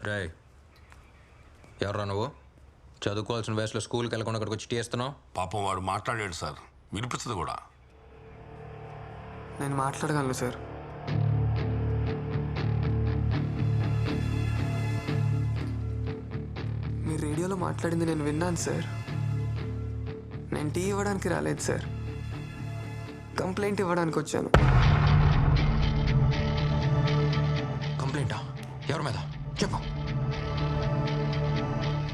రే ఎవర్రా నువ్వు? చదువుకోవాల్సిన వయసులో స్కూల్కి వెళ్ళకుండా అక్కడికి వచ్చి టీ ఇస్తున్నావు? పాపం వాడు మాట్లాడాడు సార్, వినిపించదు కూడా. నేను మాట్లాడగలను సార్. మీరు రేడియోలో మాట్లాడింది నేను విన్నాను సార్. నేను టీ ఇవ్వడానికి రాలేదు సార్, కంప్లైంట్ ఇవ్వడానికి వచ్చాను. కంప్లైంటా? ఎవరి మీద చెప్పు.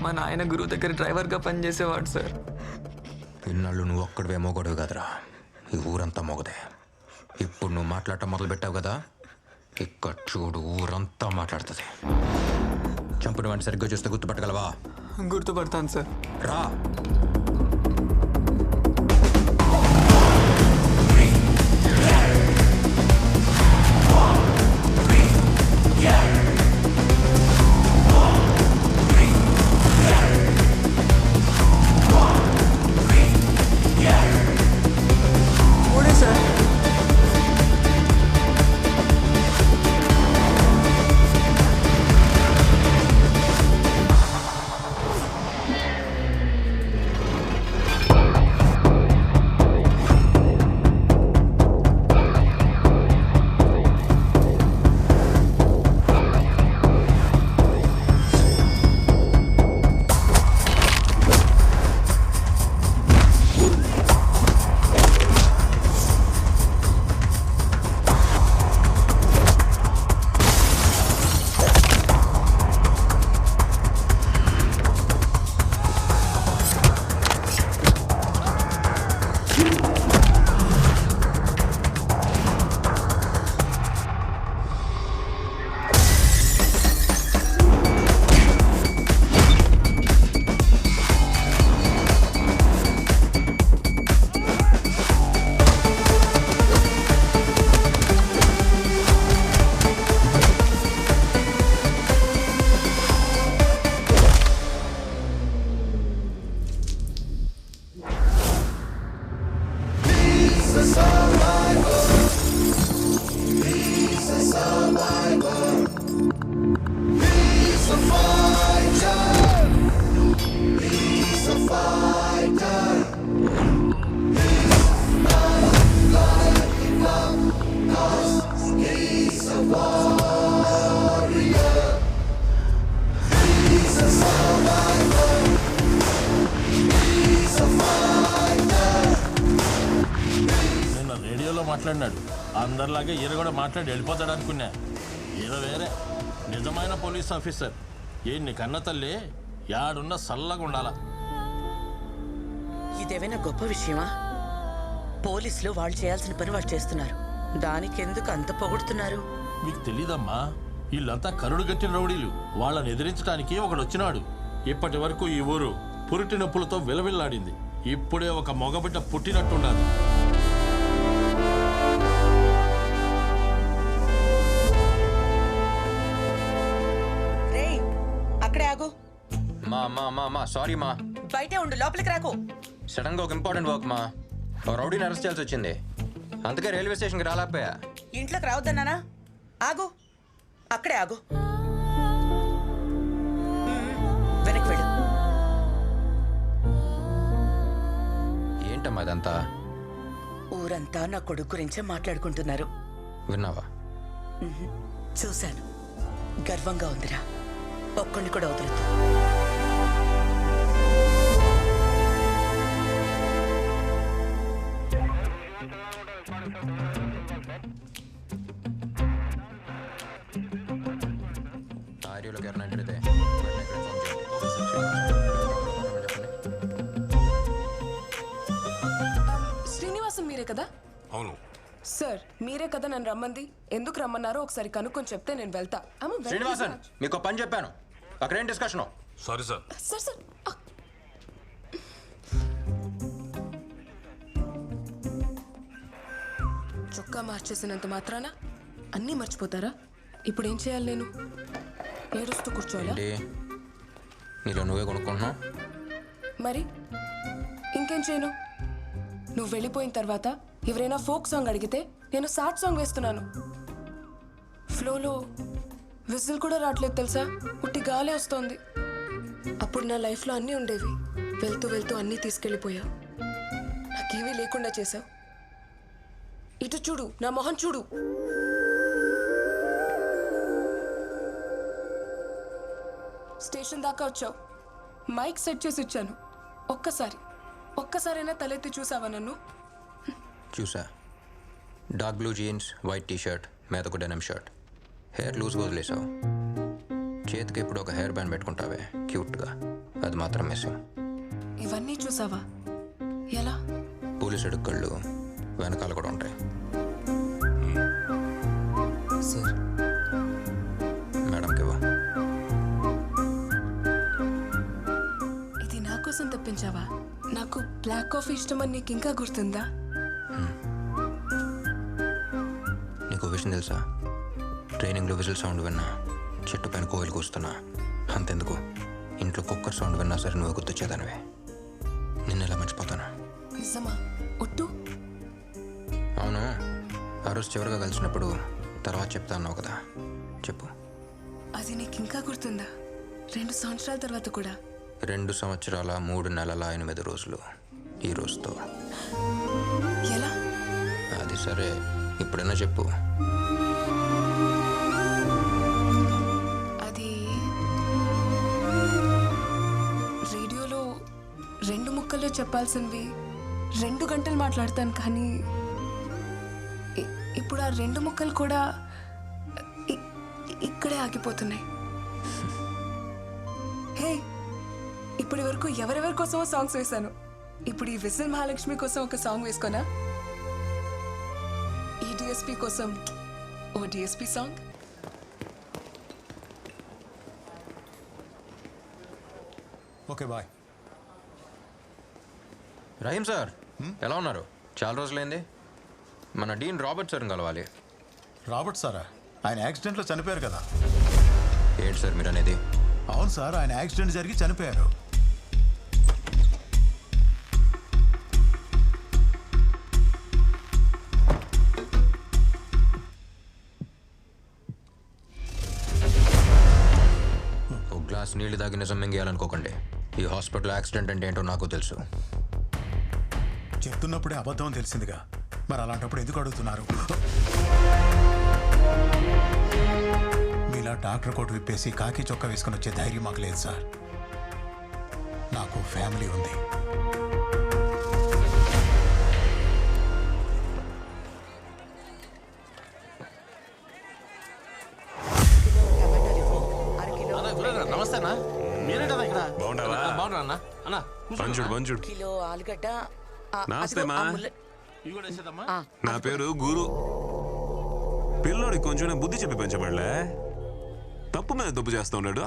మా నాయన గురువు దగ్గర డ్రైవర్గా పనిచేసేవాడు సార్. ఇన్నాళ్ళు నువ్వు ఒక్కడివే మొగడువు కదరా, ఈ ఊరంతా మొగదే. ఇప్పుడు నువ్వు మాట్లాడటం మొదలు పెట్టావు కదా, ఇక్కడ చూడు ఊరంతా మాట్లాడుతుంది. చంపిన వాడిని సరిగ్గా చూస్తే గుర్తుపట్టగలవా? గుర్తుపడతాను సార్. రా. మాట్లాడినాడు, అందరిలాగే ఈయన కూడా మాట్లాడి వెళ్ళిపోతాడు అనుకున్నా. ఈయన వేరే నిజమైన పోలీస్ ఆఫీసర్. నీ కన్న తల్లి యాడున్న సల్లగా ఉండాల. ఇదేమైనా గొప్ప విషయమా? పోలీసులు వాళ్ళు చేయాల్సిన పని వాళ్ళు చేస్తున్నారు, దానికి ఎందుకు అంత పొగుడుతున్నారు? మీకు తెలీదమ్మా, వీళ్ళంతా కరుడు గట్టిన రౌడీలు. వాళ్ళని ఎదిరించడానికి ఒకడు వచ్చినాడు. ఇప్పటి వరకు ఈ ఊరు పురిటి నొప్పులతో విలవిల్లాడింది. ఇప్పుడే ఒక మగబిడ్డ పుట్టినట్టున్నది. సారీ మా, బయటే ఉండు, లోపలికి రాకు. సడన్ గా ఒక ఇంపార్టెంట్ వర్క్ మా, రౌడీని అరెస్ట్ చేయాల్సి వచ్చింది. అందుకే రైల్వే స్టేషన్కి రాలేకపోయా. ఇంట్లోకి రావద్దన్నానా? ఆగు, అక్కడే ఆగు. వెనక్కి వెళ్ళు. ఏంటమ్మా అదంతా? ఊరంతా నా కొడుకు గురించే మాట్లాడుకుంటున్నారు. విన్నావా? చూశాను, గర్వంగా ఉందిరా. ఒక్కడిని కూడా వదలొద్దు. ఆర్యోలోకి ఎవరైనా ఎంటర్ అయితే శ్రీనివాసం మీరే కదా? అవును సార్, మీరే కదా నన్ను రమ్మంది. ఎందుకు రమ్మన్నారో ఒకసారి కనుక్కొని చెప్తే నేను వెళ్తా. శ్రీనివాసన్, మీకు పని చెప్పాను, అక్కడేం discussion? Sorry sir. Sir sir చొక్కా మార్చేసినంత మాత్రాన అన్నీ మర్చిపోతారా? ఇప్పుడు ఏం చేయాలి నేను? ఏడుస్తూ కూర్చోవాలా? నీలో నువ్వే కొనుక్కుంటున్నావు మరి ఇంకేం చేయను? నువ్వు వెళ్ళిపోయిన తర్వాత ఎవరైనా ఫోక్ సాంగ్ అడిగితే నేను సాడ్ సాంగ్ వేస్తున్నాను. ఫ్లోలో విజిల్ కూడా రావట్లేదు తెలుసా? ఉట్టి గాలే వస్తోంది. అప్పుడు నా లైఫ్లో అన్నీ ఉండేవి. వెళ్తూ వెళ్తూ అన్నీ తీసుకెళ్ళిపోయావు. నాకేమీ లేకుండా చేసావు. ఇటు చూడు, నా మొహం చూడు. స్టేషన్ దాకా వచ్చావు. మైక్ సెట్ చేసి ఇచ్చాను. ఒక్కసారైనా తలెత్తి చూసావా నన్ను? చూసా. Dark blue jeans, white T shirt, మీదకు డెనిమ్ షర్ట్, హెయిర్ లూజ్గా వదిలేసావు. చేతికి ఇప్పుడు ఒక హెయిర్ బ్యాండ్ పెట్టుకుంటావే క్యూట్గా, అది మాత్రం మిస్సింగ్. ఇవన్నీ చూసావా? ఎలా? పోలీసు అడుక్కళ్ళు వెనకాల కూడా ఉంటాయి. సార్, మేడంకి ఇవ్వ. ఇది నా కోసం తెప్పించావా? నాకు బ్లాక్ కాఫీ ఇష్టమని నీకు ఇంకా గుర్తుందా? నీకు విషయం తెలుసా? ట్రైనింగ్లో విజిల్ సౌండ్ విన్నా, చెట్టు పైన కోయిలు కూస్తున్నా, అంతెందుకు ఇంట్లో కుక్కర్ సౌండ్ విన్నా సరే నువ్వు గుర్తొచ్చేదానివే. నిన్న ఎలా మర్చిపోతాను? నిజమా? ఒట్టు. అవును, ఆ రోజు చివరిగా కలిసినప్పుడు తర్వాత చెప్తా అన్నావు కదా, చెప్పు. అది నీకు ఇంకా గుర్తుందా? 2 సంవత్సరాల తర్వాత కూడా. 2 సంవత్సరాల 3 నెలల 8 రోజులు ఈ రోజుతో. ఎలా? అది సరే, ఇప్పుడైనా చెప్పు. అది రేడియోలో 2 ముక్కల్లో చెప్పాల్సినవి 2 గంటలు మాట్లాడతాను, కానీ ఇప్పుడు ఆ 2 ముక్కలు కూడా ఇక్కడే ఆగిపోతున్నాయి. హే, ఇప్పటి వరకు ఎవరెవరి కోసమో సాంగ్స్ వేశాను. ఇప్పుడు ఈ విజిల్ మహాలక్ష్మి కోసం ఒక సాంగ్ వేసుకోనా? ఈ డిఎస్పీ కోసం ఓ DSP song. Okay bye. Rahim sir, ఎలా ఉన్నారు? చాలా రోజులైంది. మన డీన్ రాబర్ట్ సార్ని కలవాలి. రాబర్ట్ సారా? ఆయన యాక్సిడెంట్లో చనిపోయారు కదా. ఏంటి సార్ మీరు అనేది? అవును సార్, ఆయన యాక్సిడెంట్ జరిగి చనిపోయారు. ఒక గ్లాస్ నీళ్లు తాగి నిజం మింగేయాలనుకోకండి. ఈ హాస్పిటల్ యాక్సిడెంట్ అంటే ఏంటో నాకు తెలుసు. చెప్తున్నప్పుడే అబద్ధం తెలిసిందిగా, మరి అలాంటప్పుడు ఎందుకు అడుగుతున్నారు? మీలా డాక్టర్ కోట్ విప్పేసి కాకి చొక్కా వేసుకుని వచ్చే ధైర్యం మాకు లేదు సార్. నాకు ఫ్యామిలీ ఉంది. నమస్తే అన్న. మీరేంటన్నా ఇక్కడ? బాగుంటావా? బాగున్నా అన్న. అన్న పంచుడు పంచుడు. కిలో ఆలుగడ్డ. నమస్తే మా. ఇవి కూడా వేసేదమ్మా. నా పేరు గురు. పిల్లోడికి కొంచెం బుద్ధి చెప్పి పెంచబడలే. తప్పు మీద తప్పు చేస్తూ ఉన్నాడు.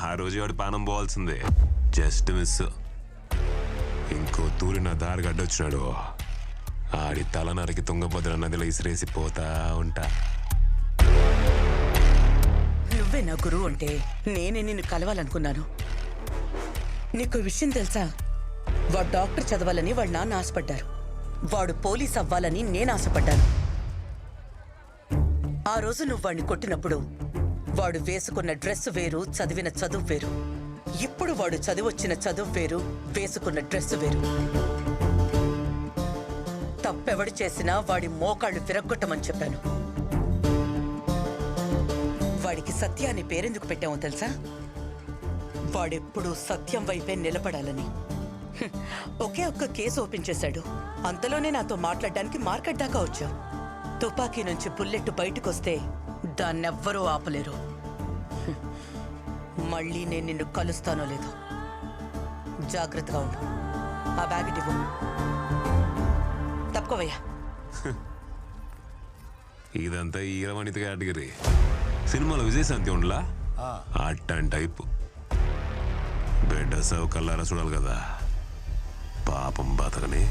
ఆ రోజు వాడి పానం పోవాల్సిందే, జస్ట్ మిస్. ఇంకో తూరి నా దారి గడ్డొచ్చినాడు. ఆడి తల నరికి తుంగభద్ర నదిలో ఇసిరేసి పోతా ఉంటా. నువ్వే నా గురువు అంటే నేనే నిన్ను కలవాలనుకున్నాను. నీకు విషయం తెలుసా? వాడు డాక్టర్ చదవాలని వాడు నాన్న ఆశపడ్డారు. వాడు పోలీస్ అవ్వాలని నేను ఆశపడ్డాను. ఆ రోజు నువ్వు వాడిని కొట్టినప్పుడు వాడు వేసుకున్న డ్రెస్ వేరు, చదివిన చదువు వేరు. ఇప్పుడు వాడు చదివొచ్చిన చదువు వేరు, వేసుకున్న డ్రెస్ వేరు. తప్పెవడు చేసినా వాడి మోకాళ్ళు విరగ్గొట్టమని చెప్పాను. వాడికి సత్య అనే పేరెందుకు పెట్టామో తెలుసా? వాడెప్పుడూ సత్యం వైపే నిలబడాలని. ఒకే ఒక్క కేసు ఓపెన్ చేశాడు. అంతలోనే నాతో మాట్లాడడానికి మార్కెట్ దాకా వచ్చావు. తుపాకీ నుంచి బుల్లెట్ బయటకొస్తే దాన్నెవ్వరూ ఆపలేరు. మళ్ళీ నేను నిన్ను కలుస్తానో లేదో జాగ్రత్తగా ఉండు. ఆ బ్యాగ్ ఇవ్వు. తప్పుకోవయ్యా. ఇదంతా ఈ ఈరవణిత కేటగిరీ. సినిమాలో విజయశాంతి ఉండలా అట్టని టైపు. బిడ్డ సౌ కల్లారా చూడాలి కదా, పాపం బతకని.